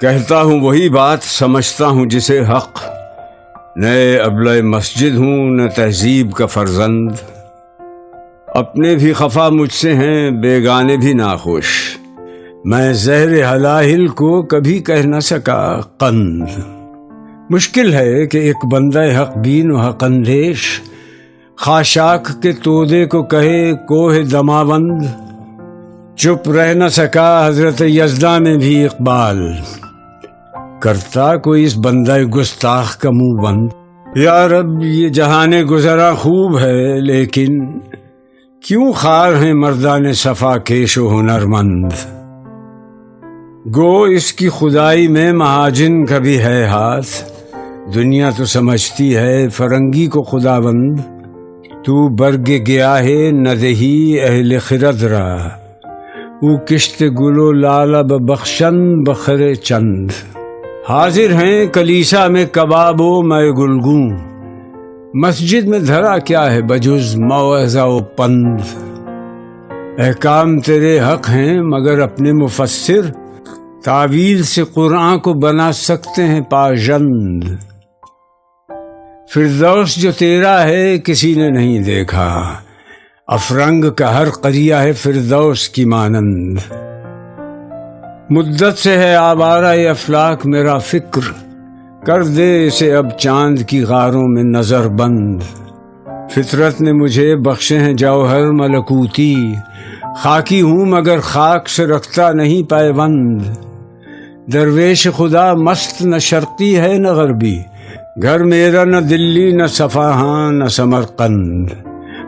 کہتا ہوں وہی بات، سمجھتا ہوں جسے حق، نئے ابلۂ مسجد ہوں نہ تہذیب کا فرزند، اپنے بھی خفا مجھ سے ہیں بیگانے بھی ناخوش، میں زہر ہلاہل کو کبھی کہہ نہ سکا قند۔ مشکل ہے کہ ایک بندہ حق بین و حق اندیش خاشاک کے تودے کو کہے کوہ دماوند، چپ رہ نہ سکا حضرت یزداں میں بھی اقبال، کرتا کوئی اس بندہ گستاخ کا منہ بند۔ یا رب یہ جہان گزرا خوب ہے، لیکن کیوں خار ہیں مردان صفا کیش و ہنرمند، گو اس کی خدائی میں مہاجن کا بھی ہے ہاتھ، دنیا تو سمجھتی ہے فرنگی کو خداوند، تو برگ گیا ہے ندہی اہل خرد را، او کشت گل و لال بخشن بخر چند، حاضر ہیں کلیسا میں کباب و میں گلگوں، مسجد میں دھرا کیا ہے بجز موعظہ و پند، احکام تیرے حق ہیں مگر اپنے مفسر تعویل سے قرآن کو بنا سکتے ہیں پاژند، فردوس جو تیرا ہے کسی نے نہیں دیکھا، افرنگ کا ہر قریہ ہے فردوس کی مانند، مدت سے ہے آوارہ افلاک میرا فکر، کر دے اسے اب چاند کی غاروں میں نظر بند، فطرت نے مجھے بخشے ہیں جوہر ملکوتی، خاکی ہوں مگر خاک سے رکھتا نہیں پیوند، درویش خدا مست نہ شرقی ہے نہ غربی، گھر میرا نہ دلی نہ صفاہاں نہ سمرقند،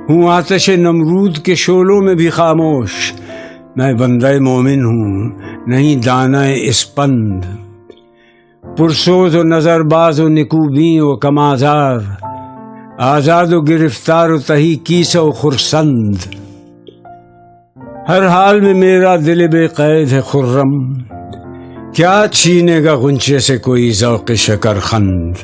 ہوں آتش نمرود کے شعلوں میں بھی خاموش، میں بندہ مومن ہوں نہیں دانہ اسپند، پرسوز و نظر باز و نکوبیں و کمازار، آزاد و گرفتار و تہی کیس و خرسند، ہر حال میں میرا دل بے قید ہے خرم، کیا چھینے گا غنچے سے کوئی ذوق شکر خند۔